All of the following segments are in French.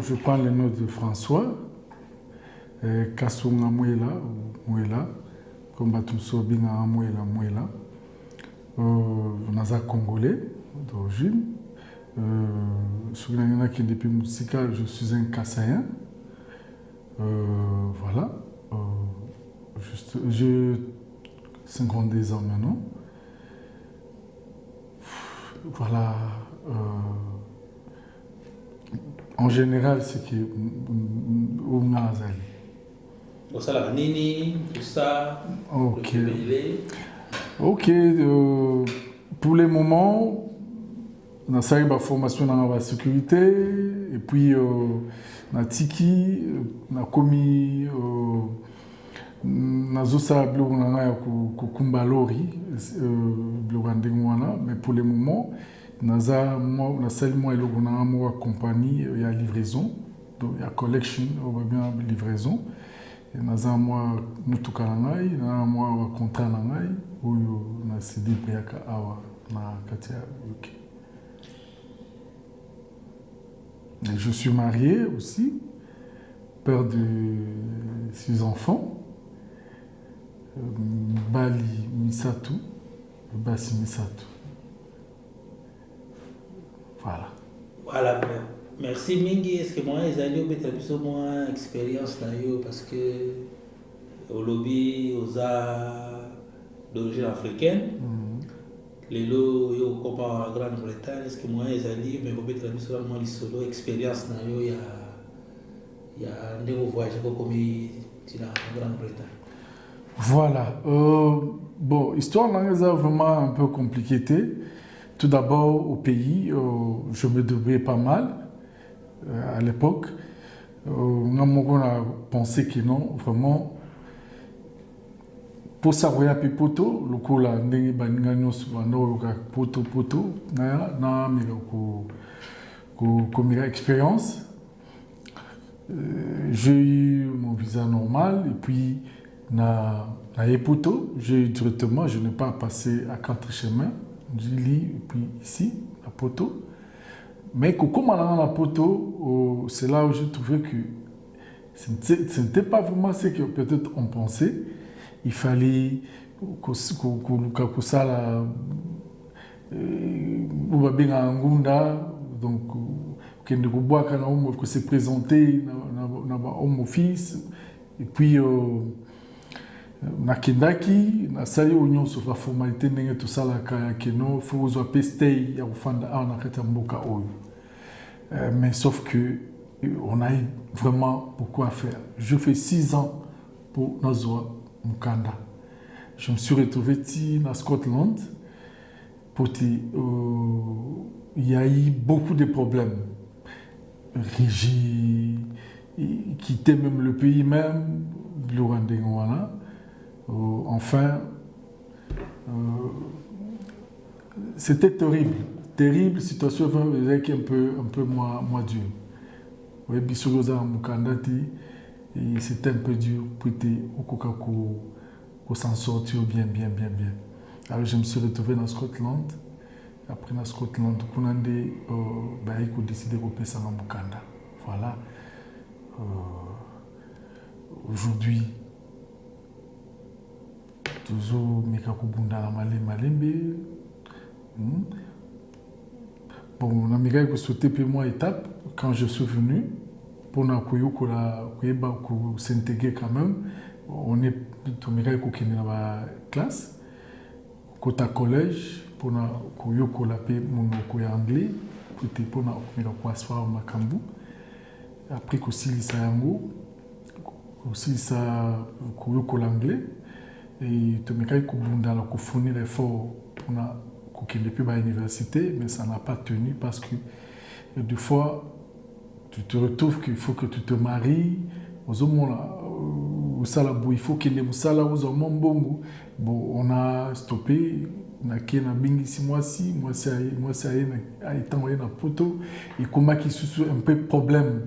je prends le nom de François. Kassunga Mouela, comme Batumso Binga Mouela. Naza congolais d'origine. Depuis musical, je suis un Kassaïen. Voilà. J'ai 52 ans maintenant. Voilà. En général, c'est que on a la Nini, tout ça. Ok. Ok. Pour le moment, on a fait une formation dans la sécurité et puis on a tiki, on a commis, on a zosa blog on a kumbalori blogandengwana, mais pour le moment, on a seulement une compagnie, il y a livraison, donc il y a collection, on va bien livraison. On a moi nous tout kalangai, on a moi contrat nangai, où on a cédé priaka awa na katia UK. Je suis marié aussi, père de 6 enfants. Bali Misatu, Bassi Misatu. Voilà. Voilà. Merci Mingi. Est-ce que moi, les alliés ont plus ou moins expérience là, parce que au lobby, aux arts d'origine africaine, les lots, comme en Grande-Bretagne, est-ce que moi, les alliés, mais peut-être plus ou moins les solo expérience là, il y a un nouveau voyage comme en Grande-Bretagne. Voilà. Bon, histoire là, c'est vraiment un peu compliqué. Tout d'abord, au pays, je me débrouillais pas mal à l'époque. On a pensé que non, vraiment. Pour savoir un peu poto, le coup là, n'est pas une poto, comme expérience. J'ai eu mon visa normal et puis na poto, j'ai eu directement, je n'ai pas passé à 4 chemins, j'ai lu et puis ici à poto. Mais comme on a la poto, c'est là où j'ai trouvé que ce n'était pas vraiment ce que peut-être on pensait. Il fallait que ça la donc que se présenter dans home office et puis na kendaki na sali union sur la formalité n'engé tout ça la keno faut vous appeler stay ya ufanda a na kata mboka oyo mais sauf que on a eu vraiment beaucoup à faire. Je fais 6 ans pour Nozoa Mukanda. Je me suis retrouvé dans Scotland. Il y a eu beaucoup de problèmes. Régie, quitter même le pays même, enfin, c'était terrible. Terrible situation avec un peu moins dur. Oui, Bissouza Mukandati, c'était un peu dur pour s'en sortir bien. Alors je me suis retrouvé dans Scotland. Après dans Scotland, on a décidé de repasser à Mukanda. Voilà. Aujourd'hui, toujours Mikakubunda la Malembe. Bon, on a mis sauté pour moi étape quand je suis venu pour s'intégrer quand même. On est dans la classe, côté collège, pour anglais, pour après aussi ça l'anglais et pour fournir l'effort pour depuis à l'université, mais ça n'a pas tenu parce que des fois tu te retrouves qu'il faut que tu te maries aux hommes il faut qu'il y ait bon, on a stoppé on a qui na bingi 6 mois na poto et comment qui sous un peu problème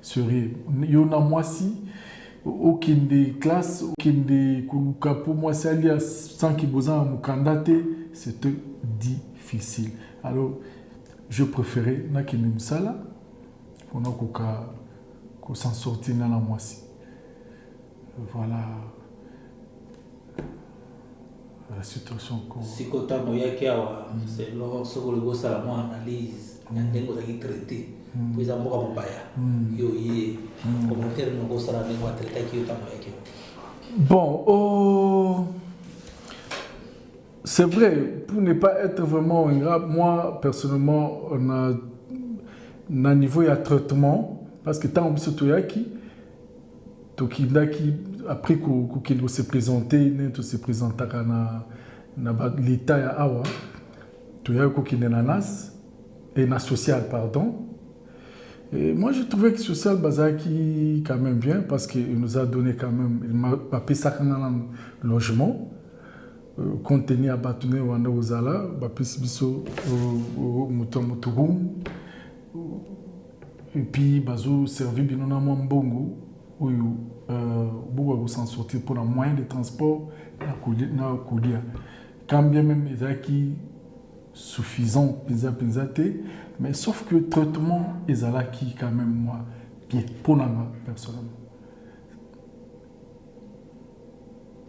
serait il y en a moi si aucune des classes aucune des pour moi c'est alias sans qui besoin me candidater c'était difficile alors je préférais na qui même ça là on a s'en sortir dans la moitié. Voilà la situation. Si côté moyaki awa, c'est lorsque le gosse a la moins analyse, il y a des choses qui traitent. Puis ça m'a pas yo yé commentaire no gosse la moins traiter qui est moyaki. Bon, c'est vrai, pour ne pas être vraiment ingrat, moi personnellement, on a un niveau de traitement, parce que tant on se toyaki, après qu'il se présenté, il se présenté dans l'état ya awa, toyaki qu'il est nanas et na social pardon. Et moi je trouvais que social bazaki quand même bien parce qu'il nous a donné quand même, il m'a payé ça quand même logement. Contenu à bâtonner wanda ozala ba pesi biso motorum et puis bazo servi bino na mwa mbongo oyo boka s'en sortir pour la moyen de transport na kolia quand bien même ezaki suffisant penza te mais sauf que le traitement ezalaki quand même moi bien pour moi personnellement.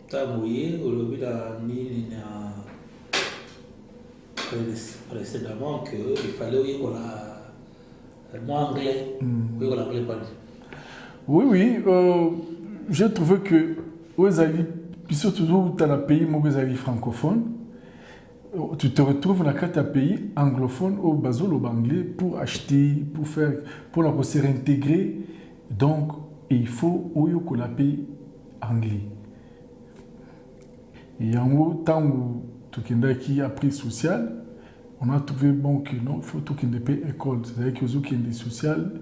Tamouyé, au lobby précédemment qu'il fallait le mot anglais. L'anglais parlé. Oui, j'ai trouvé que puisque toujours dans un pays francophone, tu te retrouves dans un pays anglophone au basol au anglais pour acheter, pour la se réintégrer. Donc, il faut que la pays anglais. Et en haut, tant que a pris social, on a trouvé bon que non, il faut tout qu'il y ait école. C'est-à-dire qu'il y a des social.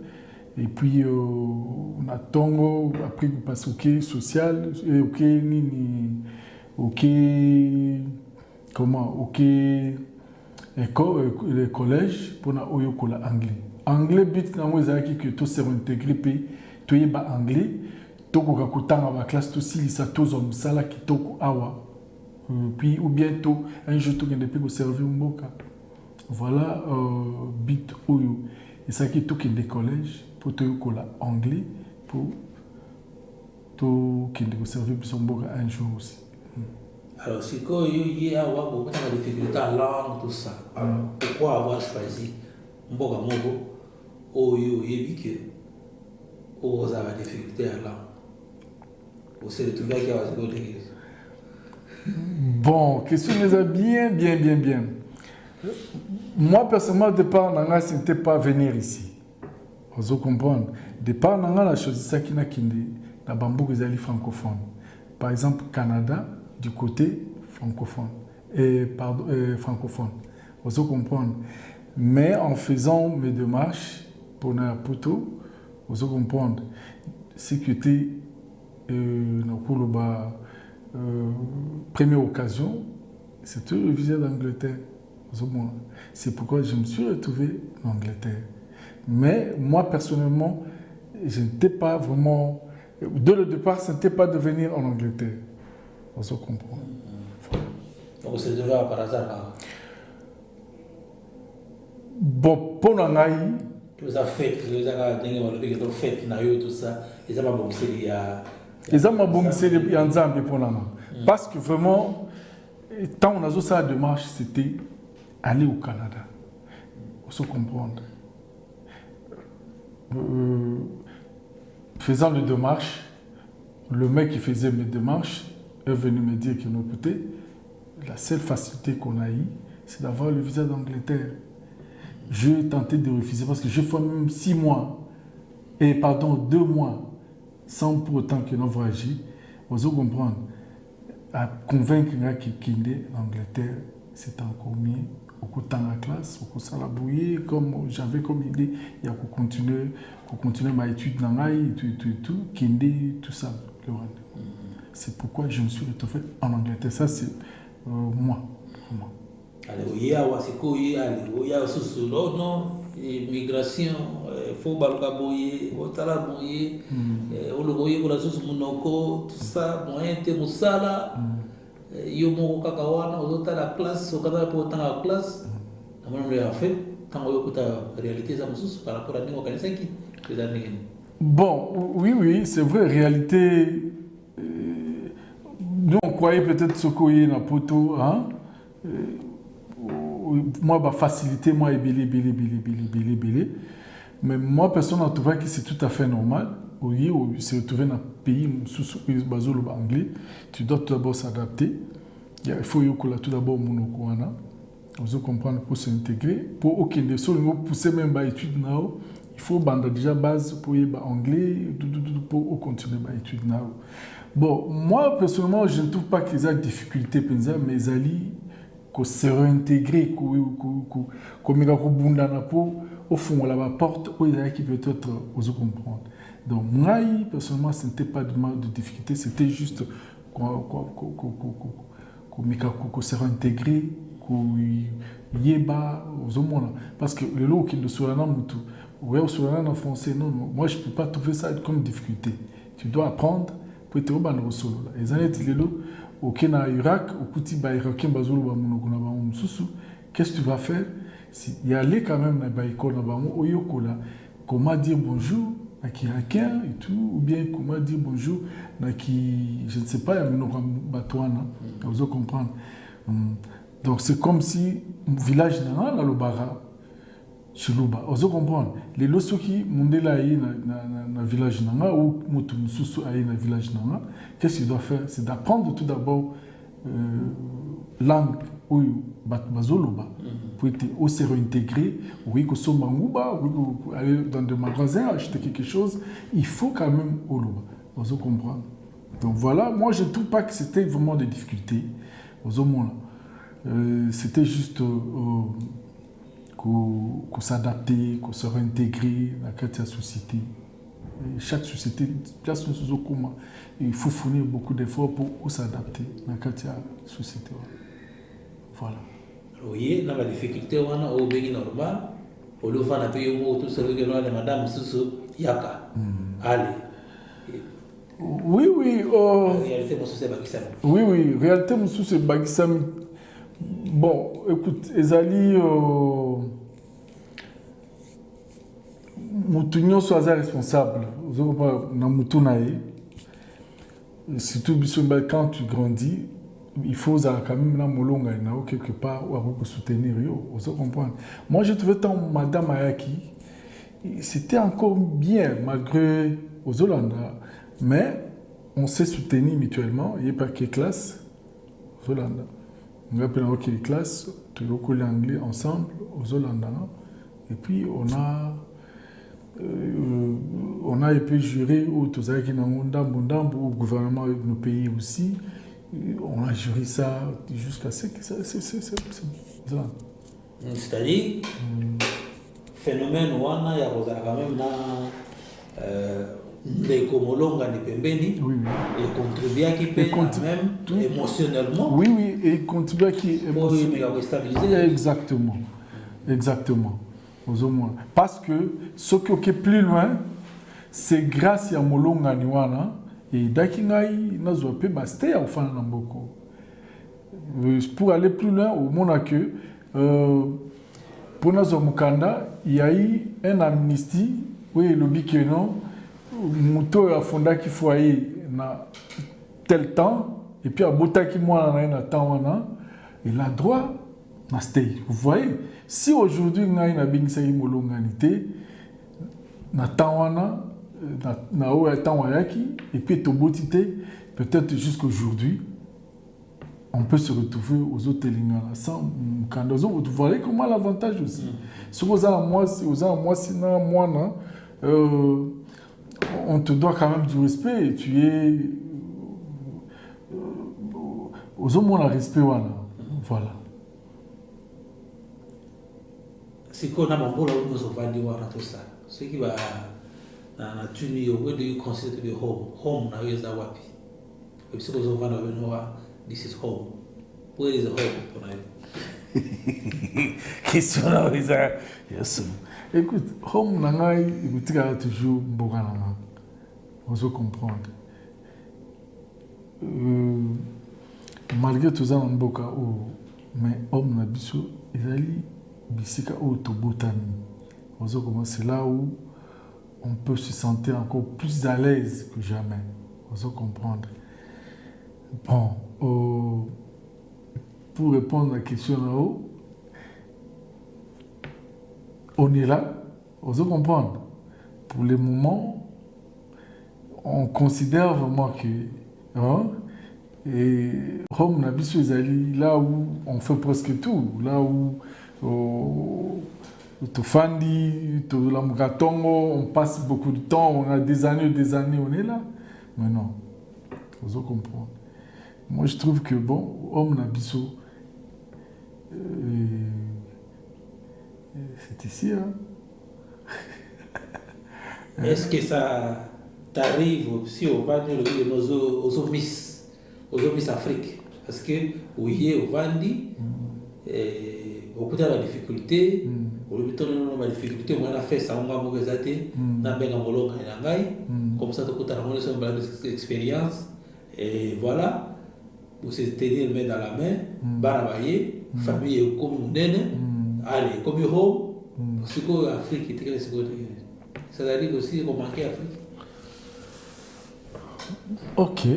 Et puis, on a tongo, après, on passe au social, et les collèges pour na oyokola anglais. Anglais, but, na moi, c'est que tout s'est intégré, puis tout est anglais. Tout le temps, la classe, tout si, ça, tout le sala qui toko awa. Puis, ou bientôt, un jour, tout le monde servir un boka. Voilà, bit oyo. Et ça qui est tout des collèges, pour tout anglais, pour tout qui est servir son boka un jour aussi. Alors, si il y a beaucoup de difficultés à la langue, tout ça, alors pourquoi avoir choisi Mboga Mogo Oyo Yebike ou vous avez des difficultés à la langue? Vous s'est retrouvé avec la Bon, question est bien. Moi, personnellement, au départ, ce n'était pas venir ici. Vous comprenez? Au départ, la chose, c'est qu'il y a bambou francophone. Par exemple, Canada, du côté francophone. Francophone. Vous comprenez? Mais en faisant mes démarches pour Napoto, vous comprenez? Sécurité, première occasion, c'était le visa d'Angleterre. C'est pourquoi je me suis retrouvé en Angleterre. Mais moi, personnellement, je n'étais pas vraiment... Dès le départ, ce n'était pas de venir en Angleterre. On se comprend. Donc, c'est déjà par hasard. Bon, pour nous, vous avez fait, vous avez fait, tout ça. Ils ont bon série à... Ils ont bon série à Nzambi pour nous. Parce que vraiment, tant on a fait cette démarche, c'était aller au Canada. On se comprend. Faisant les démarches, le mec qui faisait mes démarches est venu me dire que écoutez, la seule facilité qu'on a eue, c'est d'avoir le visa d'Angleterre. J'ai tenté de refuser parce que j'ai fait même 2 mois, sans pour autant que nous voyagions. Vous comprenez, à convaincre qu'il est en Angleterre, c'est encore mieux. Au temps de la classe, au ça la bouillie, comme j'avais comme idée, il y a continuer ma étude dans l'AI, tout, Kinde, tout ça. C'est pourquoi je me suis retrouvé en Angleterre. Ça, c'est moi. Allez, il y a aussi non, immigration, il faut balgaboyer, otalaboyer, oloboyer pour la source monoko, tout ça, moyen de moussala. Yo mo kakawana ozota la classe okata po tanga classe na mwana ya fait tango yo kuta réalité za mususu par rapport à ningo kanisa ki ezani Bon, oui, c'est vrai, réalité, nous on croyait peut-être ce qu'on y a dans poto, hein, moi, bah, facilité, moi, et belé. Mais moi, personne n'a trouvé que c'est tout à fait normal. Oui, se retrouver dans un pays sous le anglais, tu dois tout d'abord s'adapter. Il faut que tout d'abord monokouana. Vous comprenez pour s'intégrer. Pour aucun des seuls, pousser même à études, il faut bande déjà base pour y anglais, pour continuer à études. Bon, moi, personnellement, je ne trouve pas qu'ils aient des difficultés, mais ils allaient se réintégrer, comme ils ont au fond, la porte, qui peut-être vous comprendre. Donc, moi, personnellement, ce n'était pas de difficulté, c'était juste qu'on se réintégrer, qu'on y ait aux hommes. Parce que le lot qui est sur un homme, en français, non, moi, je ne peux pas trouver ça comme difficulté. Tu dois apprendre pour être au ban au solo. Les années de l'élo, au Kenya, Irak, au Kouti, Irakien, Bazolo, qu'est-ce que tu vas faire? Il y a les quand même dans l'école, comment dire bonjour à qui Irakien et tout, ou bien comment dire bonjour à qui, je ne sais pas, il y a un batouana, vous comprendre. Donc c'est comme si un village n'a pas le bara. Chiluba, vous comprenez? Les lorsque Mundela est dans le village nanga ou Mutunususu est dans le village nanga, qu'est-ce qu'il doit faire? C'est d'apprendre tout d'abord langue ou bazoloba pour être aussi réintégré. Oui, que ce mangouba, ou aller dans des magasins acheter quelque chose, il faut quand même oloba. Vous comprenez? Donc voilà, moi je ne trouve pas que c'était vraiment des difficultés. C'était juste qu'on s'adapter, qu'on se réintégrer dans la société. Et chaque société, place nous comment il faut fournir beaucoup d'efforts pour s'adapter dans la société. Voilà. Oui, dans la difficulté, on a au béni normal, au lieu de payer tout ce que madame Soussou Yaka. Allez. Oui. Réalité, mon souci, c'est Bakissam. Oui, réalité, mon souci, c'est Bakissam. Bon, écoute, Ezali, Moutounion soit responsable. Vous savez, surtout quand tu grandis, il faut quand même quelque part ou soutenir. Vous comprenez? Moi, je trouvais tant Madame Ayaki, c'était encore bien malgré aux Hollandais, mais on s'est soutenu mutuellement. Il n'y a pas que classe aux Hollandais. On a pris les classes, tout le l'anglais ensemble aux Hollandais. Et puis on a pu jurer au gouvernement de nos pays aussi. On a juré ça jusqu'à ce que c'est c'est-à-dire, phénomène où il y a quand même des Komolonga de Pembeni, et contribuer à qui peut même émotionnellement. Oui, et contribuer à qui émotionnellement. Exactement. Parce que ce qui est plus loin, c'est grâce à Molonga Niwana et Dakingai Nazope Basté à Ofana Namboko. Pour aller plus loin, au monde que pour Nazo Mukanda, il y a eu un amnistie, oui, le Bikeno, Mouto a fondé qui foyer na tel temps, et puis à Botaki moi na temps il a droit na stay. Vous voyez, si aujourd'hui on a une abingsaï molonganité na temps na o temps et puis tobotité, peut-être jusqu'aujourd'hui on peut se retrouver aux autres lignes sans quand vous voyez comment l'avantage aussi. Si vous avez moi on te doit quand même du respect et tu es aux hommes on a respect voilà. C'est qu'on a mon boulot nous on va dire tout ça. Ce qui va na tuni au where do you consider to be home na weza wapi. Et puis on va dire this is home. Where is the home pour nous? Question là yes. Écoute, home nangai écoutera toujours bogana. Vous comprendre. Malgré tout ça, mais homme na biso, ils allaient bisika au tobotani. C'est là où on peut se sentir encore plus à l'aise que jamais. Vous comprendre. Bon, pour répondre à la question là-haut, on est là, vous comprendre. Pour le moment, on considère vraiment que et Rome n'a là où on fait presque tout, là où Tofandi, Tolamgatongo, on passe beaucoup de temps, on a des années, on est là. Mais non, vous comprendre. Moi, je trouve que, bon, Homme Nabiso, c'est ici, hein. Est-ce que ça t'arrive si on va dire aux Miss Afrique? Parce que, oui, au Vandi, beaucoup de difficultés, on a fait ça, on a comme ça, on a une expérience, et voilà, vous se tenir main dans la main, barabayer, famille comme une allez, comme une home, parce que l'Afrique, ça arrive aussi qu'on manque l'Afrique. Ok.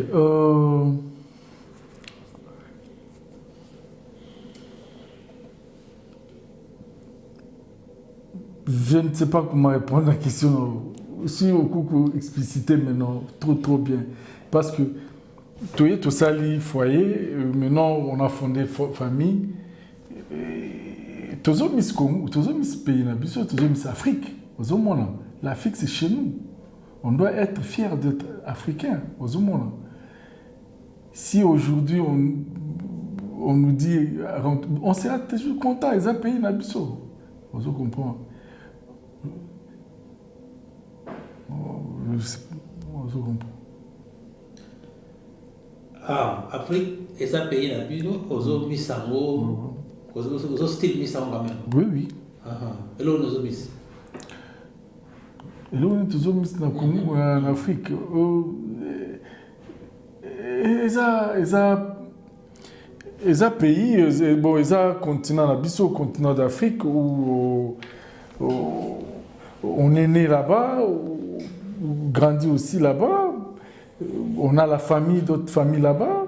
Je ne sais pas comment répondre à la question. Si au coup explicité maintenant, trop bien. Parce que tout ça, le foyer, maintenant on a fondé famille. Tous les pays, tous les Afrique. L'Afrique, c'est chez nous. On doit être fiers d'être africains. Si aujourd'hui on nous dit, on sera toujours content, les pays n'abisso. Vous comprenez? Vous comprenez? Ah, Afrique, et ça pays n'abisso, aux misango, aux styles misango quand même. Oui. Et là, nous mis. Et là, on est toujours mis en Afrique. Et ça pays, bon, et ça continent d'Abysso, continent d'Afrique où on est né là-bas, on grandit aussi là-bas, on a la famille, d'autres familles là-bas,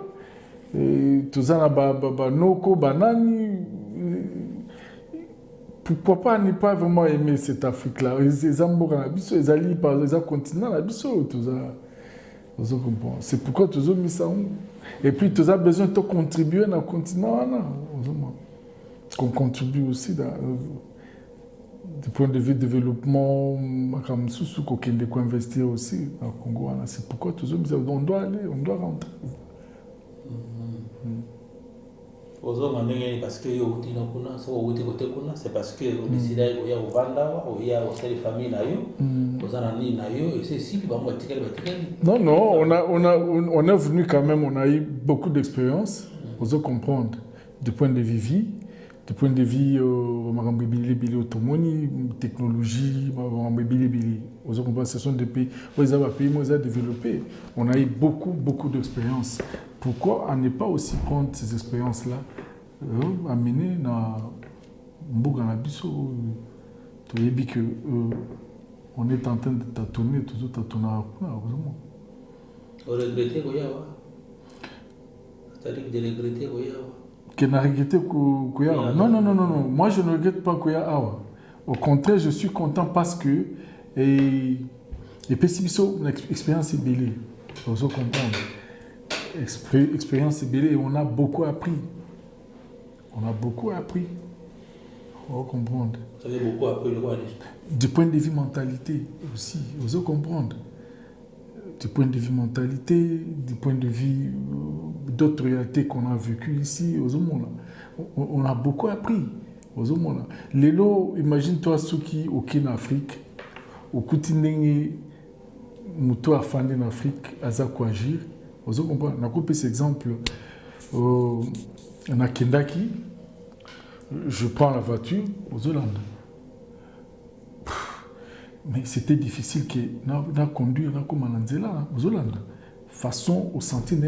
tout ça, Noko, Banani. Pourquoi pas ne pas vraiment aimer cette Afrique-là? Les Ambours en Abysso, les alliés par les continents en Abysso, tout ça. C'est pourquoi tu as mis ça. Et puis tu as besoin de contribuer dans le continent. Qu'on contribue aussi du point de vue développement, comme sous qu'on peut investir aussi dans le Congo. C'est pourquoi tu as mis ça. On doit aller, on doit rentrer. Parce que c'est parce que on décide d'aller au Vanda, il y a aussi les familles et c'est ici que non, on est venu quand même, on a eu beaucoup d'expérience, vous comprendre, du point de vue vie, du point de vue technologie, vous comprenez, ce sont des pays où ils ont développé. On a eu beaucoup d'expérience. Pourquoi on n'est pas aussi prendre ces expériences-là, amener dans Mboganabiso, tu as dit que on est en train de tâtonner, toujours tâtonner à heureusement. On regrette Goyawa. C'est-à-dire de regretter Goyawa. Qu'on a regretté Goyawa. Non. Moi, je ne regrette pas Goyawa. Au contraire, je suis content parce que et Pessibiso, l'expérience est belle. Il faut comprendre. Expérience est belle et on a beaucoup appris. On faut comprendre. Vous avez beaucoup appris le quoi? Du point de vue mentalité aussi, il faut comprendre. Du point de vue mentalité, du point de vue d'autres réalités qu'on a vécues ici, on a beaucoup appris. Lélo, imagine-toi ceux qui au Afrique, au Koutinenge, Mouto a fandi en Afrique, à Zakwagir. Vous comprenez? On a coupé cet exemple. On a Kendaki, je prends la voiture aux Hollandes. Mais c'était difficile que de conduire comme en Anzela, aux Hollandes. Façon au sentier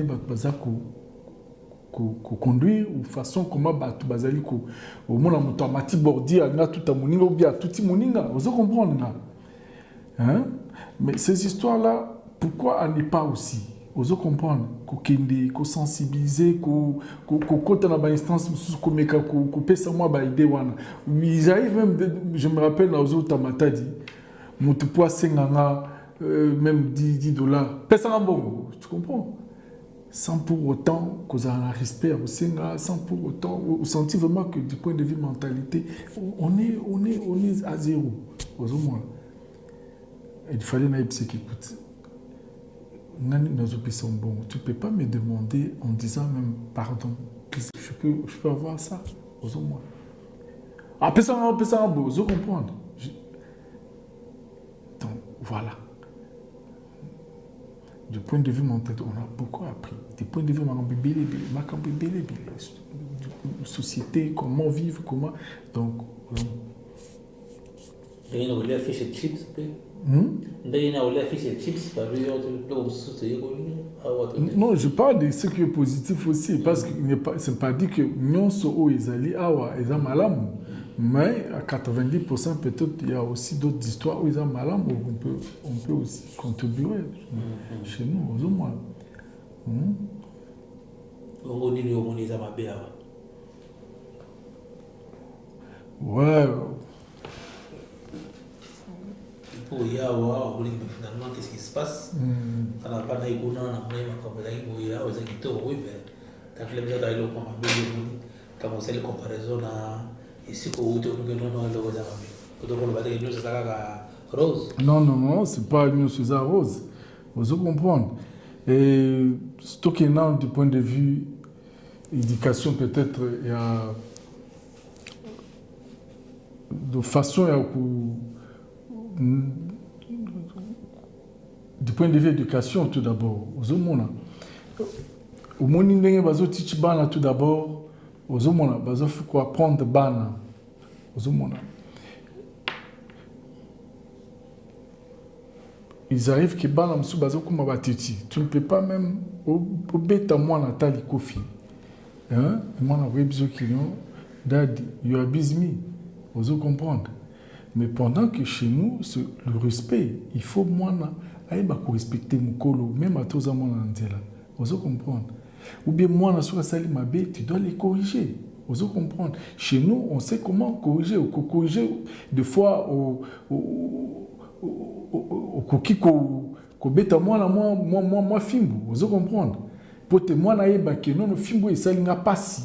conduire ou façon comment battre bazali au monde en mati bordi na tout moninga ou bien tout moninga. Vous comprenez? Hein? Mais ces histoires-là, pourquoi on n'est pas aussi? Vous comprenez? Qu'on sensibiliser, qu'on compte dans l'instance, qu'on peut savoir bah idée wana. Ils arrivent même, je me rappelle dans les autres Matadi, mon poids 5 même 10 dollars. Pèse un bon, tu comprends? Sans pour autant qu'on ait un respect au Sénat, sans pour autant, on sentit vraiment que du point de vue mentalité, on est à zéro. Au moins. Il fallait n'aille qui écoute. Bon. Tu ne peux pas me demander en disant même pardon. Je peux avoir ça, au moins. Ah, on peut comprendre. Donc, voilà. Du point de vue mental, on a beaucoup appris. Du point de vue société, comment vivre, comment. Donc. Il y a une fiche de chips, non, je parle de ce qui est positif aussi, parce que ce n'est pas dit que nous sommes les malam, mais à 90% peut-être il y a aussi d'autres histoires où ils sont malam, où on peut aussi contribuer chez nous, au moins. Ouais. Pour Yawa, finalement, qu'est-ce qui se passe? On a pas d'ailleurs qu'on a même comme ça, il y a aux éditeurs, oui, mais quand les gens d'ailleurs comme un peu, quand on fait les comparaisons ici pour où tu nous non le voisin, pour donc on va dire que nous c'est ça rose. Non, c'est pas nous c'est ça rose. Vous comprenez? Et stocké non du point de vue éducation peut-être il y a de façon du point de vue éducation tout d'abord aux hommes au monde ndenge bazo teach bana tout d'abord aux hommes bazo faut apprendre bana aux hommes ils arrivent que bana msu bazo kuma batiti tu ne peux pas même au beta moi Nathalie Kofi hein moi na webizo kilo dad you abuse me vous comprendre. Mais pendant que chez nous, le respect, il faut moi respecter mon colo, même à tous à mon andela. Vous comprendre. Ou bien moi, sur la salle mabé, tu dois les corriger. Vous comprendre. Chez nous, on sait comment corriger. Ou corriger des fois au coquille qu'on bête moi fimbo. Vous comprendre. Pour te moi que non fimbo et ça n'a pas si.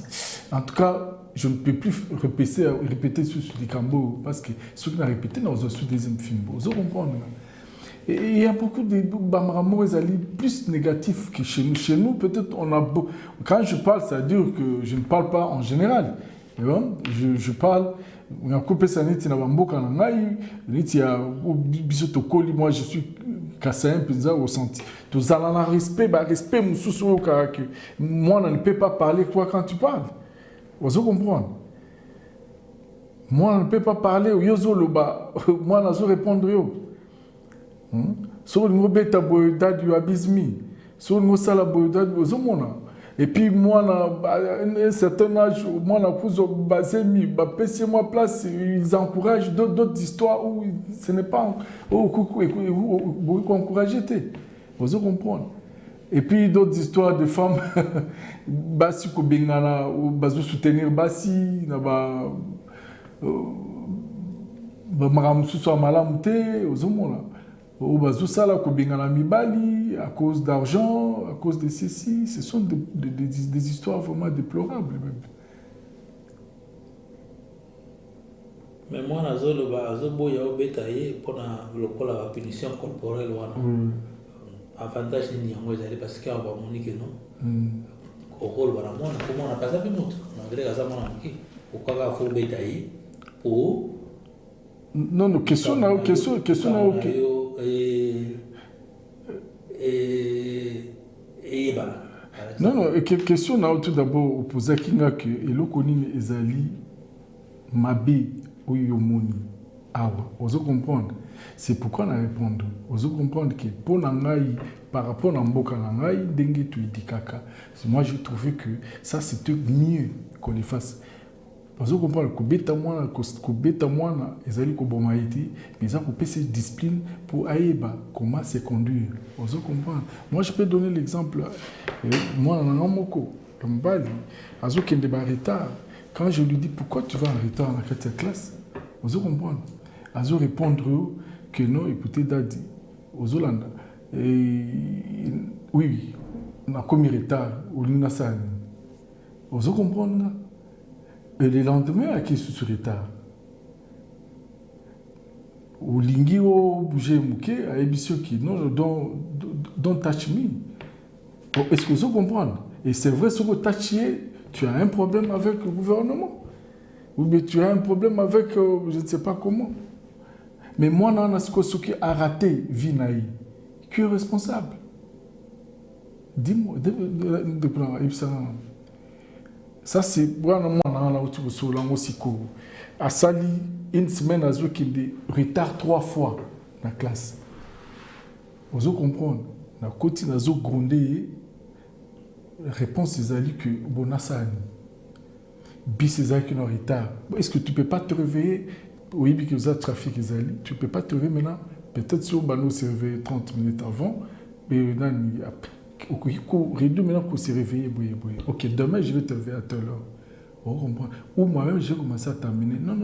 En tout cas. Je ne peux plus répéter sur les cambo parce que ceux qui l'ont répété dans un deuxième film. Vous comprenez? Et il y a beaucoup de Bamramo plus négatifs que chez nous. Chez nous, peut-être, on a beau. Quand je parle, ça veut dire que je ne parle pas en général. Je parle. On a coupé ça net, moi je suis Kassaïen, au senti. Tous allons en respect, respect, moi, on ne peut pas parler toi quand tu parles. Vous comprenez? Moi, on ne peut pas parler au Yozoloba. Moi, je vais répondre. Sur le bêta boydad, you abuse me. Sur le sala boydad, vous avez. Et puis, moi, à un certain âge, moi, je suis basé, je moi place, ils encouragent d'autres histoires où ce n'est pas. Vous encouragez. Vous comprenez? Et puis d'autres histoires de femmes, basi ko bengana ou bazo soutenir basi na ba maramusu so malamute ozomona ou bazo sala ko bengana mibali à cause d'argent, à cause de ceci, ce sont des histoires vraiment déplorables même. Mais moi nazo le bazo boya obetaye pour la punition corporelle wana. Avantage ni yango ezali parce que aba moni que non au rôle bana mona comment on a pas ça puis moto malgré ça mona ki okaka fo betaye pour non question na OK et bana non question na tout d'abord opposer kinga que eloko nini ezali mabe oyo moni awa ozo comprendre. C'est pourquoi on a répondu. Vous comprenez que pour Nangaï, par rapport à Mboka Nangaï, Dengue tu dis caca. Moi, j'ai trouvé que ça, c'était mieux qu'on les fasse. Vous comprenez que bêta moi ils allaient comme Haïti, mais ils ont coupé cette discipline pour aïba comment se conduire. Vous comprenez. Moi je peux donner l'exemple. Moi en Moko, en Bali, azo qui est en retard. Quand je lui dis pourquoi tu vas en retard dans cette classe, vous comprenez. Azo répondre que non, écoutez Dadi, aux Hollande. Oui, on a commis retard au Lunasan. Vous comprenez. Et le lendemain, à qui est-ce retard? Au lingi au bouger mouké, à émission qui non, don't touch me. Est-ce que vous comprenez? Et c'est vrai, si vous touchez, tu as un problème avec le gouvernement. Ou bien tu as un problème avec, je ne sais pas comment. Mais moi, non, ce qui a raté Vinaï, qui est responsable? Dis-moi, ça c'est vraiment moi à Sali une semaine à qui retard 3 fois dans la classe. Vous comprenez? Na côté na zo grondé réponse c'est ali que bonasani bis c'est ali qui est en retard. Est-ce que tu peux pas te réveiller? Oui, bien que vous avez trafic ali, tu peux pas te réveiller maintenant. Peut-être si on va nous se réveiller 30 minutes avant, mais réduit maintenant pour se réveiller. Ok, demain je vais te réveiller à telle heure. Ou moi-même je vais commencer à t'amener. Non.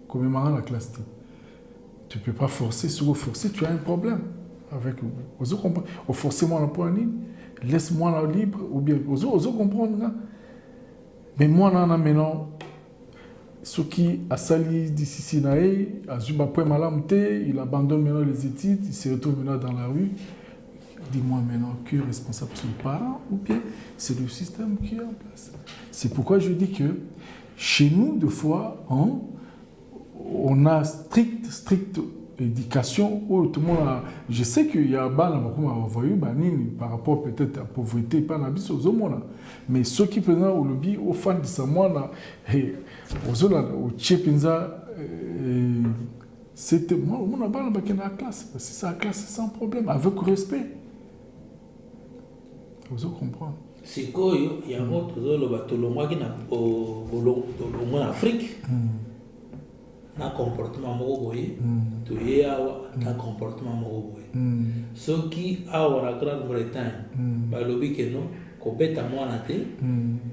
Comme la classe. Tu ne peux pas forcer. Si vous forcez, tu as un problème avec vous. Vous comprenez? Vous forcez moi la poignée, laisse-moi la libre, ou bien vous comprenez. Mais moi maintenant, ce qui a sali d'ici a Zuba point malamté, il abandonne maintenant les études, il se retrouve maintenant dans la rue. Dis-moi maintenant qui est responsable, c'est le parent ou bien c'est le système qui est en place. C'est pourquoi je dis que chez nous, des fois, on a stricte éducation où tout le monde a... Je sais qu'il y a par rapport peut-être à la pauvreté, pas la vie aux hommes. Mais ceux qui prennent au lobby, aux fans de Samoana, au Tchépinza, c'était moi, on a pas la classe. C'est sa classe sans problème, avec respect. Vous comprenez? C'est quoi, il y a un autre, qui est en Afrique. Un comportement mauvais, tu es un comportement mauvais. Ceux qui ont la Grande-Bretagne, le but que non, qu'on bête à moi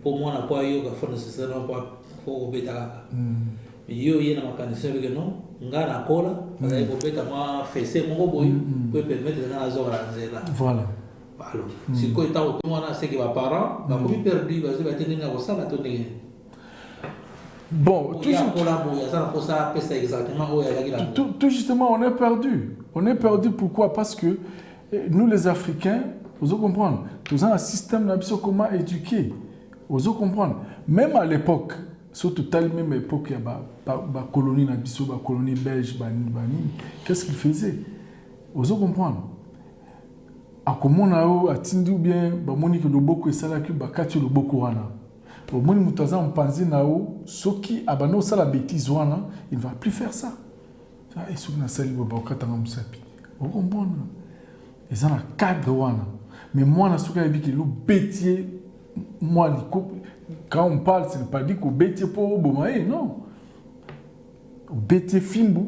pour moi n'a pas eu qu'à nécessairement pour bête à mais yo y a ma condition que non, ngana cola, parce que bête à moi fessé mon boy peut permettre de la zone là. Voilà. Alors, si quoi est à moi c'est que ma parent, ma commis perdu, parce que va tenir la ça la tourner. Bon, tout justement, on est perdu. On est perdu pourquoi? Parce que nous, les Africains, vous comprenez, nous avons un système comment éduquer. Vous comprenez. Même à l'époque, surtout à la même époque, il y a la colonie belge, qu'est-ce qu'ils faisaient? Vous comprenez. À comment on a attendu bien, Monique Loboko et Salaki, Bakati Loboko Wana. Au moins, nous avons pensé que ceux qui ont fait la bêtise, il ne va plus faire ça. Et ceux qui ont fait vous comprenez? Ils ont un cadre. Mais moi, je suis dit que le bêtier, quand on parle, ce n'est pas dit que le bêtier pour Bomae, non. Le bêtier Fimbo,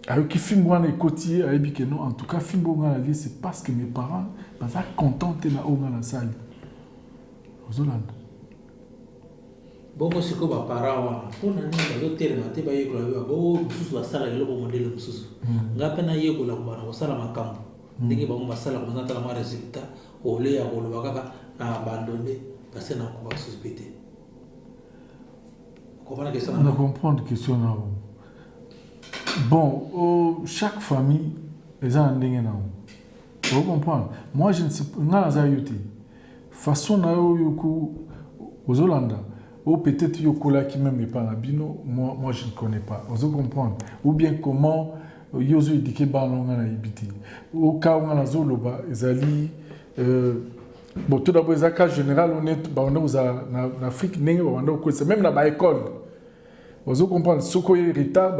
avec qui Fimbo est côtier, en tout cas, Fimbo, c'est parce que mes parents sont contents de la salle. Aux Hollandes. Bon, c'est comme un parent, pour nous, les maté, bah, il y a beaucoup de salle, il y a beaucoup de modèles de sous. Ngapena yeko la kubana, au salle ma camp. Ndenge ba mu basala comme ça, la résultat, au lait à Bolobaka, a abandonné, parce qu'on a suspecté. On a compris la question. Bon, chaque famille, les a un dingue. Vous comprenez? Moi, je ne sais pas, façon na yoku aux Hollandais. Ou peut-être Yokola qui même n'est pas la bino, moi je ne connais pas. Vous comprenez? Ou bien comment Yozo éduqué Balonga na Ibiti. Au cas où on a Zoloba, Ezali. Bon, tout d'abord, les cas général, on est en Afrique, même dans l'école. Vous comprenez? Ce qui est retard,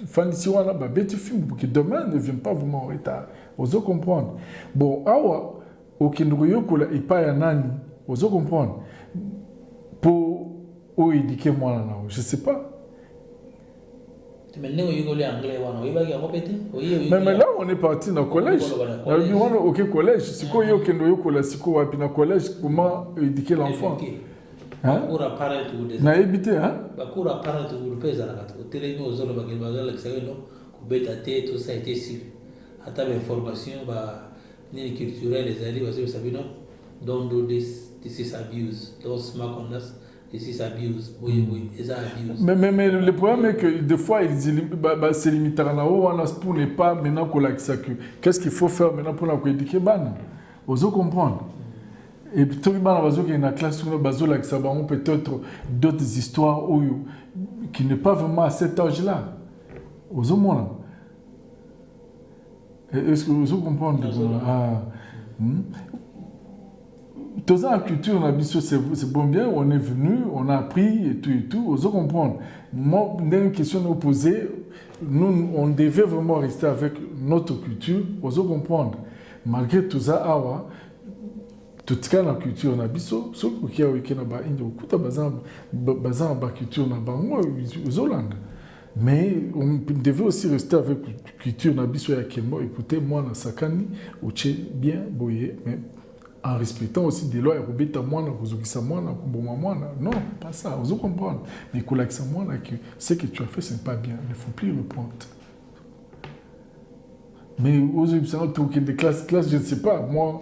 Fanny wana ba bête film pour que demain ne vienne pas vraiment en retard. Vous comprenez? Bon, awa au Kindoyo Yokola et pas ya nani. Vous comprenez? Pour où éduquer moi là, je sais pas. Mais là, on est parti dans le collège. Au collège. C'est quoi le collège? Comment éduquer l'enfant? Pour apparaître na éviter hein pour apparaître pour pèse la carte au télé nous aux bêta tout ça a été sûr à ta information ni culturelle les alliés parce que vous savez non don't do this is abuse don't smoke on us this is abuse oui c'est abuse mais le problème est que des fois ils c'est limité à la haut on a pour ne pas maintenant qu'on l'accès que qu'est-ce qu'il faut faire maintenant pour la éduquer ban vous comprendre. Et puis, tout le monde qui est dans la classe, peut-être d'autres histoires qui n'est pas vraiment à cet âge-là. Aux hommes. Est-ce que vous comprenez? Tout ça, la culture, on a dit c'est bon bien, on est venu, on a appris et tout. Vous comprenez? Moi, une question opposée, nous, on devait vraiment rester avec notre culture. Vous comprenez? Malgré tout ça, tout cas la culture na biso so qui a week na ba indio kuta bazan ba culture na bango aux Hollande mais on devait aussi rester avec culture na biso ya kemo écoutez moi na sakani oche bien boyer mais en respectant aussi des lois robeta moi na kuzukisa moi na kuboma moi non pas ça vous comprenez mais kolakisa moi na que ce que tu as fait c'est pas bien il ne faut plus le prendre mais aux observateurs tout qui des classes je ne sais pas moi.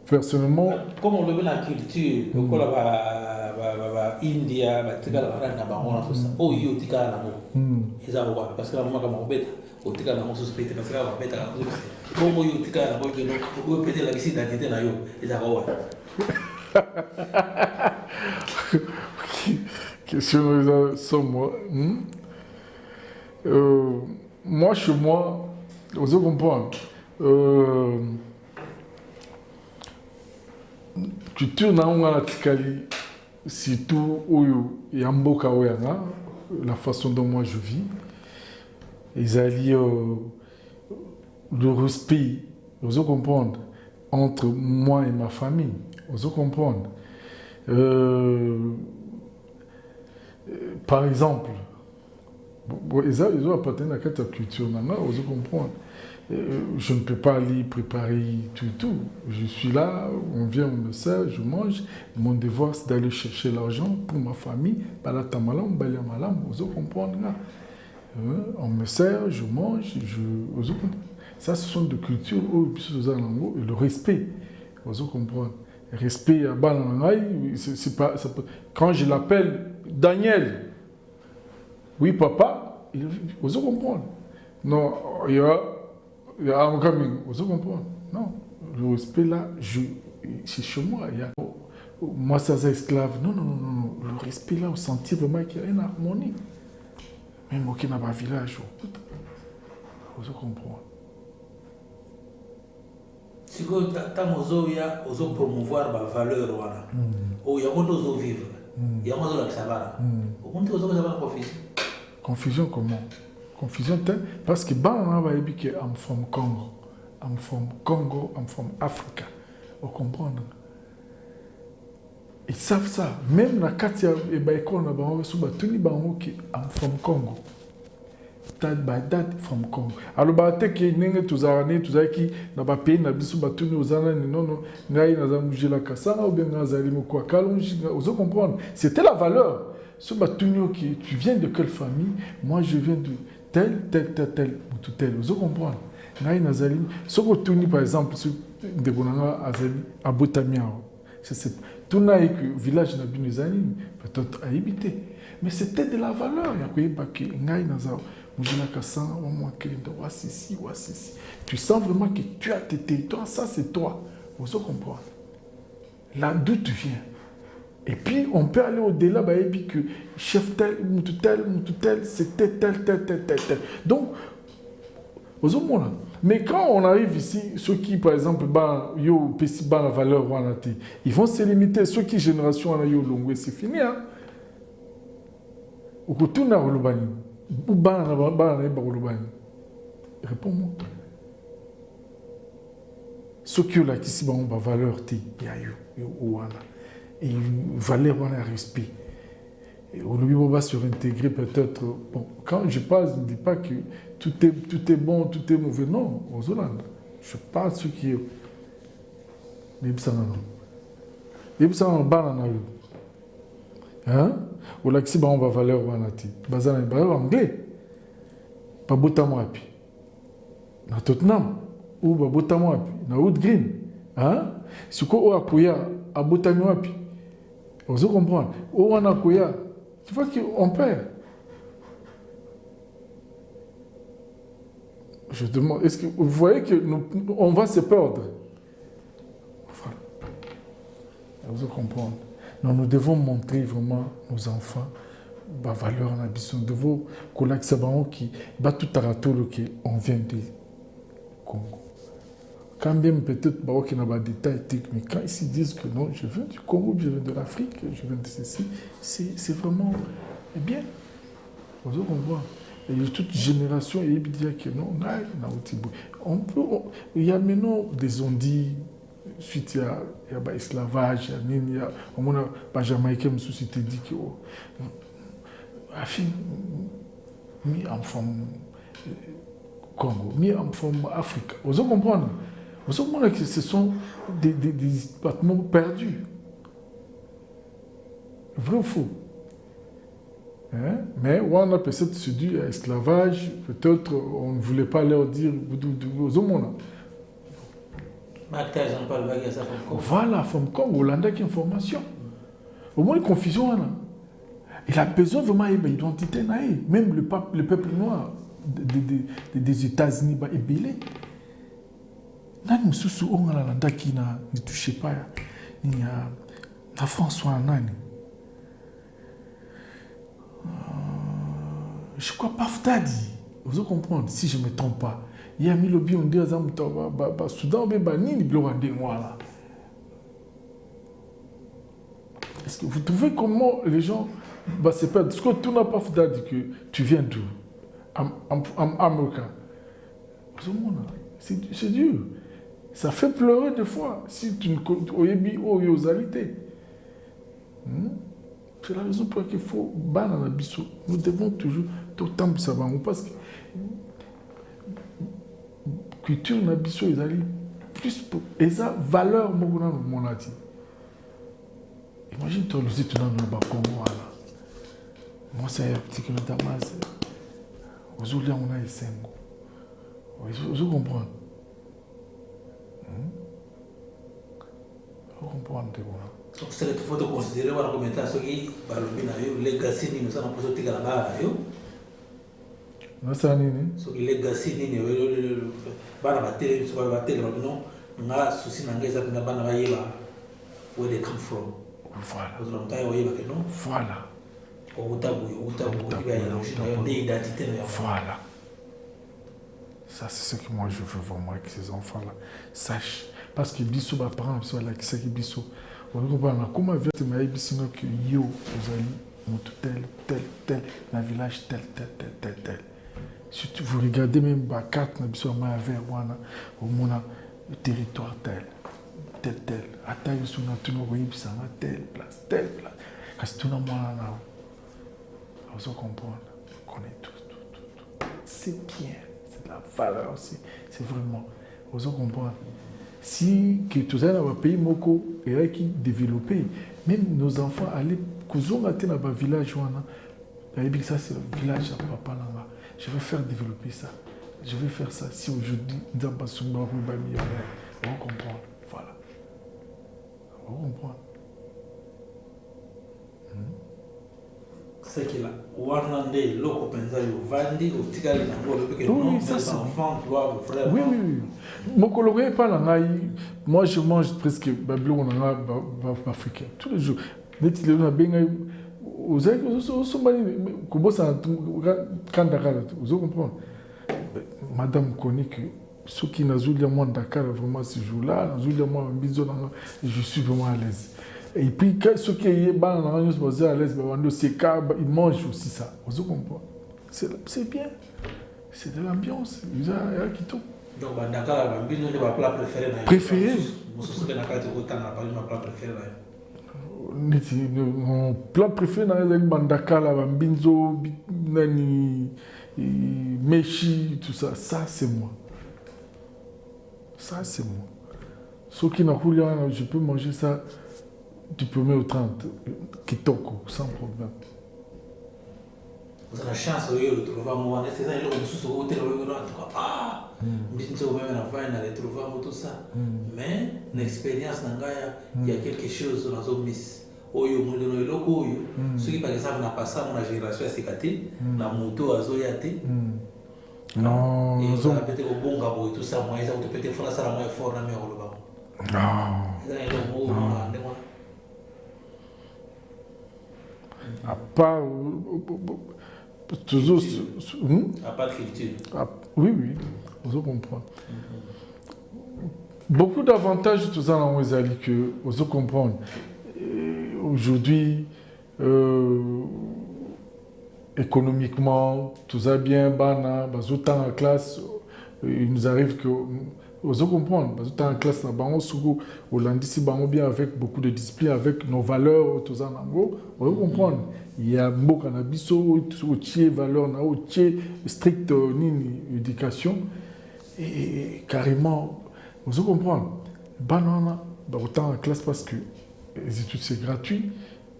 Personnellement, comme on le met la culture, le col India, tika la barana bango tout ça. Oh yo tika la mo. Eza wa parce que la maman comme bête, o tika la mo suspecté parce que la bête la mo. Bon yo tika la mo que no, o peut la visite d'identité na yo, eza wa. Question sur moi. Moi chez moi, vous comprenez. Culture na la tikali surtout yamboka oyanga la façon dont moi je vis ils allient le respect vous comprendre entre moi et ma famille vous comprendre par exemple ils ont appartenu à cette culture maintenant vous comprendre. Je ne peux pas aller préparer tout. Je suis là, on vient, on me sert, je mange. Mon devoir, c'est d'aller chercher l'argent pour ma famille. Vous comprenez? On me sert, je mange, vous comprenez? Ça, ce sont des cultures où le respect. Vous comprenez? Respect à Balangaï, c'est pas. Quand je l'appelle Daniel, oui, papa, vous comprenez? Non, il y a. Vous comprenez? Non, le respect là, c'est chez moi. Moi, ça c'est esclave. Non. Le respect là, on sentit vraiment qu'il y a une harmonie. Même au Kinaba village, vous comprenez? Si vous avez promouvoir la valeur, il y a un vivre. Il y a un savoir. Vous avez confusion comment? Confusion parce que I'm from Congo, I'm from Africa. Vous comprenez? Ils savent ça. Même dans Katia et Baïkon, I'm from Congo. Dad from Congo. Alors, qui qui n'a pas payé, n'a pas tenu aux années, non, vous comprenez? C'était la valeur. Ce bâtonnier qui tu viens de quelle famille? Moi, je viens de tel, vous comprenez? Ce que tu dis, par exemple, de à Botamiao, c'est tout le village n'a peut-être à habiter. Mais c'était de la valeur. Tu sens vraiment que tu as tes territoires, ça c'est toi. Vous comprenez? Là d'où tu viens. Et puis, on peut aller au-delà, et puis que chef tel, c'était tel. Donc, mais quand on arrive ici, ceux qui, par exemple, la valeur, ils vont se limiter. Ceux qui, génération, c'est fini. Réponds-moi. Ceux qui ont la valeur, il y a eu. Et valeur, on a respect. Aujourd'hui, on va se réintégrer peut-être. Bon, quand je parle, je ne dis pas que tout est bon, tout est mauvais. Non, aux Hollandes. Je parle de ce qui est. Mais ça non. Et ça on va dans hein? Au laxi on va valeur wanati. Bazana valeur anglais. Pas botamo api. Na Tottenham ou ba botamo api. Na Wood Green. Hein? Si ko o akoya a botamo api. Vous comprenez? O wana akoya. Tu vois qu'on perd. Je demande, est-ce que vous voyez que on va se perdre? Vous comprenez? Nous devons montrer vraiment nos enfants la valeur en ambition. Nous devons collaxer qui bat tout à on vient du Congo. Quand même peut-être qu'il y a des détails techniques, mais quand ils se disent que non, je viens du Congo, je viens de l'Afrique, je viens de ceci, c'est vraiment bien. Vous comprenez? Il y a toute génération et il dit que non, on peut, il y a maintenant des ondits, suite il y a esclavage, il y a pas Jamaïcain, mais société dit que la fille mis en forme Congo, mis en forme Afrique. Vous comprenez? Vous comprenez que ce sont des départements perdus. Vrai ou faux? Hein? Mais on a peut-être séduit à l'esclavage, peut-être on ne voulait pas leur dire aux hommes. Voilà, femme Congo, Hollande qui information. Au moins, une confusion. Il a besoin vraiment d'identité. Même le peuple noir des États-Unis est belé. Nani msusu on a landa qui ne touche pas ni à François Nani. Je crois pas Ftadi. Vous comprenez? Si je ne me trompe pas. Il y a mis le bien on dit à Soudan, ni là. Est-ce que vous trouvez comment les gens se perdent? Est-ce que tu n'as pas Ftadi que tu viens d'où? Américain. C'est dur. Ça fait pleurer des fois si tu ne connais pas aux alités. C'est la raison pour laquelle il faut ban la biso. Nous devons toujours tout temps savoir parce que culture na biso ils allaient plus et ça valeur mon a dit. Imagine toi le site dans le Congo là. Moi c'est un petit que le Damas. Aujourd'hui on a les 5. Vous comprenez? Vous comprenez? Donc c'est qu'il faut considérer voilà commentaire ce qui legacy ni nous sommes posé tika la bas yo. Non ça nini? Ce qui legacy ni bana batele so ba batele non nga souci nanga za na bana ba yeba where they come from. Voilà. Vous l'entendez yeba que non? Voilà. Voilà. Ça c'est ce que moi je veux vraiment que ces enfants-là sachent. Parce que biso ba parents so la qui qui biso. Vous comprenez comment vite mais biso que yo vous allez monter tel dans village tel. Si vous regardez même la carte na biso ma vers wana au mona le territoire tel. Attaque sur notre nourriture ça na telle place. Parce que tout le monde là. Vous comprenez? On connaît tout. C'est bien. C'est de la valeur aussi. C'est vraiment. Vous comprenez? Si que tout ça dans le pays moko et qui développé, même nos enfants allaient cousin matin dans le village ça c'est le village à papa là. Je vais faire développer ça. Je vais faire ça. Si aujourd'hui nous avons pas son nom pour millionnaire, vous comprenez? Voilà. Vous comprenez? C'est qu'il a Warnande, l'eau pensa au Vandi, au Tigali, oui, ça c'est enfant, gloire, frère. Oui. Mon collègue pas là, moi je mange presque babylon en africain tous les jours. Net le na benga aux ailes sont bani comment ça quand Dakar vous comprenez? Madame connaît que ceux qui n'a pas moi Dakar vraiment ce jour-là, n'a pas moi je suis vraiment à l'aise. Et puis, ceux qui sont à l'aise, ils mangent aussi ça. Vous comprenez? C'est bien. C'est de l'ambiance. Il y a qui tout. Donc, Dakar, il y a un plat préféré. Préféré? Mon plat préféré dans les bandakala, bambinzo, nani, meshi, tout ça, ça c'est moi. Ça c'est moi. Ce qui n'a pas je peux manger ça du 1er au 30, kitoko, sans problème. Vous avez la chance de retrouver un moment, c'est ça, il y a des hôtel, tout ça. Mais l'expérience, il y a quelque chose dans nos miss. Ceux qui par exemple n'ont pas ça, mon génération est sécatée, la moto a zoyaté. Non, et vous avez peut-être au bon gabo et tout ça, moi, ils ont peut-être fait ça la moins fort dans le bas. À part. Toujours. À part culture. Oui, vous comprenez. Beaucoup d'avantages, tout ça, dans les alliés que vous comprenez. Aujourd'hui, économiquement, tout ça bien, bana, autant en classe, il nous arrive que. Vous comprenez, autant en classe, au lundi, bien avec beaucoup de discipline, avec nos valeurs, tout ça, vous comprenez. Il y a beaucoup de cannabis, valeur, strict éducation, et carrément, vous comprenez, banana, autant en classe parce que les études c'est gratuit,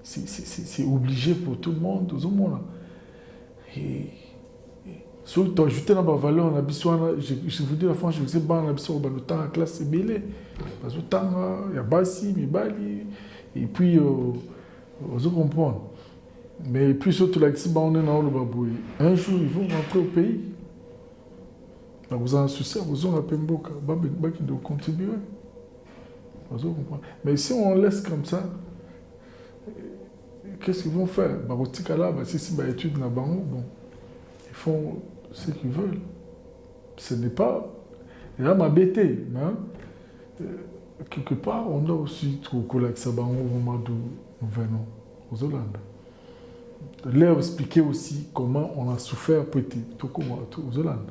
c'est obligé pour tout le monde, tout le monde. Et si tu ajoutes la valeur, je vous dis la France, je vous dis que le temps en classe c'est belé. Parce que le temps, il y a Bassi, Mibali, et puis, vous comprenez. Mais puis surtout, là, si on est dans le babouille, un jour, ils vont rentrer au pays. Là, vous en souciez, vous en avez beaucoup, qui doivent contribuer. Vous comprenez. Mais si on laisse comme ça, qu'est-ce qu'ils vont faire? Si c'est études là-bas, bon, ils font ce qu'ils veulent. Ce n'est pas. Il y a ma bêtise, mais quelque part, on doit aussi trouver que ça va au moment d'où nous venons aux Hollandes. Leur expliquer aussi comment on a souffert pour être aux Hollandes.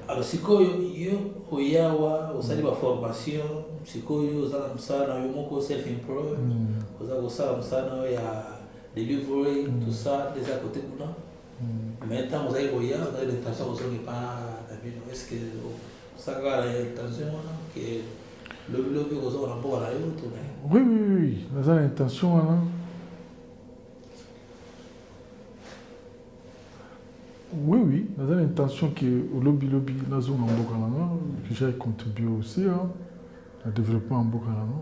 Alors, si vous avez une formation, si vous avez self-employed, vous avez delivery, tout ça, déjà à côté de nous. Maintenant, vous avez l'intention de ne pas. Est-ce que ça a l'intention que le vous avez un peu à la route? Oui, vous avez l'intention. Oui, nous avons l'intention que le lobby, la zone en Bokalana, que j'ai contribué aussi à développer en Bokalana.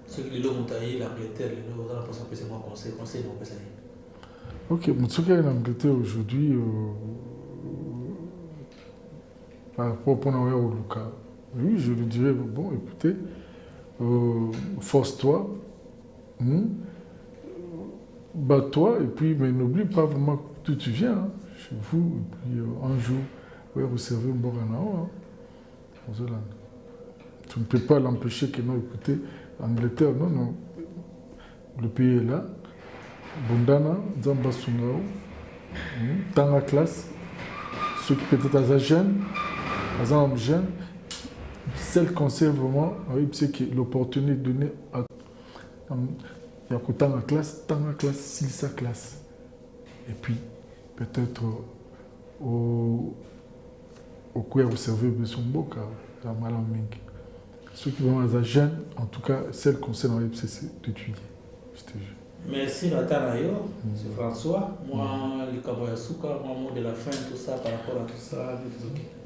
Ce qui est l'Angleterre, nous allons passer un peu moins conseil, Ok, mais ce qui est en Angleterre aujourd'hui, par rapport à Luca, oui, je lui dirais, bon, écoutez, force-toi, bats-toi, et puis, mais n'oublie pas vraiment d'où tu viens, chez vous, et puis un jour, vous servez un Bokanao, aux Hollandes. Tu ne peux pas l'empêcher que non, écoutez, Angleterre, non, le pays est là. Bondana, Zamba Sungao, dans la classe, ceux qui peut-être à jeunes, celle qu'on sait vraiment, c'est que l'opportunité donnée à il y a dans la classe, si sa classe. Et puis, peut-être au quoi vous servez de son beau car il y a mal en ming. Ceux qui vont à jeunes, en tout cas, celle qu'on sait dans l'IPCC, d'étudier. Je te jure. Merci Natanayo, c'est François. Moi, le Kaboyasuka, moi, de la fin, tout ça, par rapport à tout ça.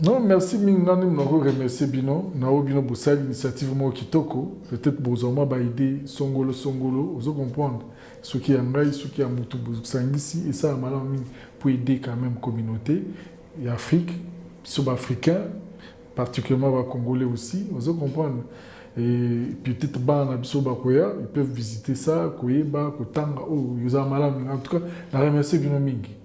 Non, merci Mingani, nous remercier Bino. Nous Bino pour cette initiative Kitoko. Peut-être que vous avez idée, Songolo, vous comprendre. Ce qui est en Gaï, ce qui est en Moutoubou, ici, et ça, pour aider quand même la communauté. Et Afrique, sub-africain, particulièrement les Congolais aussi, vous comprendre. Et peut-être ils peuvent visiter ça, Koyeba, Kotanga, en tout cas, je remercie Bino Mingi.